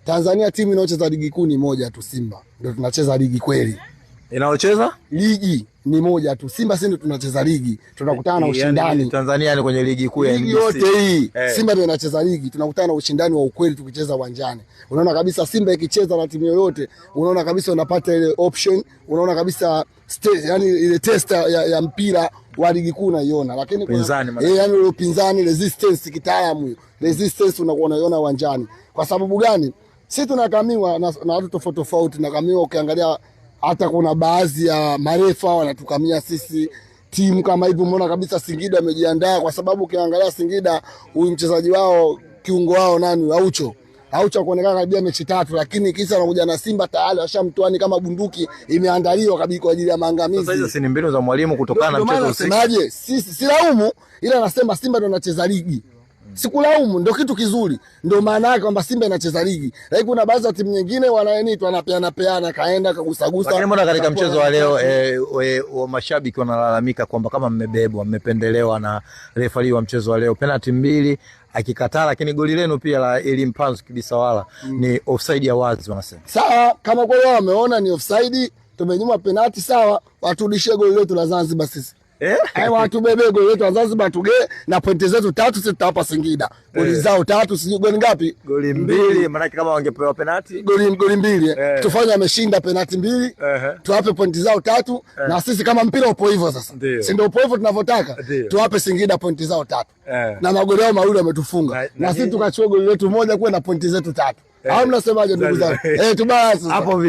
Tanzania timu inayocheza ligi kuu ni moja tu, Simba. Ndio tunacheza ligi kweli. Inaocheza? Ligi ni moja tu. Simba sisi ndio tunacheza ligi. Tunakutana na ushindani. Yani, Tanzania ni kwenye ligi kuu ya NBC. Ligi yote hii. Simba ndio inacheza ligi. Tunakutana na ushindani wa ukweli tukicheza uwanjani. Unaona kabisa Simba ikicheza na timu yoyote, unaona kabisa unapata ile option, unaona kabisa yani ile test ya mpira wa ligi kuu unaiona. Lakini yani ile upinzani, resistance kitaalamu hiyo. Resistance unakuwa unaiona uwanjani. Kwa sababu gani? Sisi tunakamiwa na watu tofauti tofauti, tunakamiwa ukiangalia hata kuna baadhi ya marefa wanatukamia sisi timu kama hivyo. Umeona kabisa Singida amejiandaa, kwa sababu ukiangalia Singida huyu mchezaji wao kiungo wao nani Aucho kuonekana karibia mechi 3, lakini kisa anakuja na Simba tayari washamtoani kama bunduki imeandaliwa kabisa kwa ajili ya maangamizi. Sasa hizo si mbinu za mwalimu kutokana na mchezo usiku. Unasemaje? Sisi silaumu, ila nasema Simba ndio anacheza ligi. Sikulaumu, ndio kitu kizuri. Ndio maana yake kwamba Simba inacheza ligi. Lakini kuna baadhi ya timu nyingine wanaenitwa wanapeana kaenda kagusagusa. Lakini mbona katika mchezo wa leo wa mashabiki wanalalamika kwamba kama mmebebwa, mmependelewa na refa wa mchezo wa leo. Penalty 2 akikataa, lakini goli lenu pia la Elim Panzu Kibisawala ni offside ya wazi wanasema. Sawa, kama kwa wao wameona ni offside, tumenyuma penalty sawa, waturudishie goli letu la Zanzibar sisi. Watu bebe goli letu wa Zanzibar tuge na pointi zetu 3 sisi tutawapa Singida. Goli zao 3 sisi goli ngapi? Goli 2, maana kama wangepewa penalty. Goli 2. Tufanye ameshinda penalty 2. Tuwape pointi zao 3 na sisi kama mpira upo hivyo sasa. Si ndio upo hivyo tunavyotaka. Tuwape Singida pointi zao 3. Na magoli yao mawili wametufunga. Na sisi tukachukua goli letu moja kwa na pointi zetu 3. Au mnasemaje ndugu zangu? Tubaya sasa. Hapo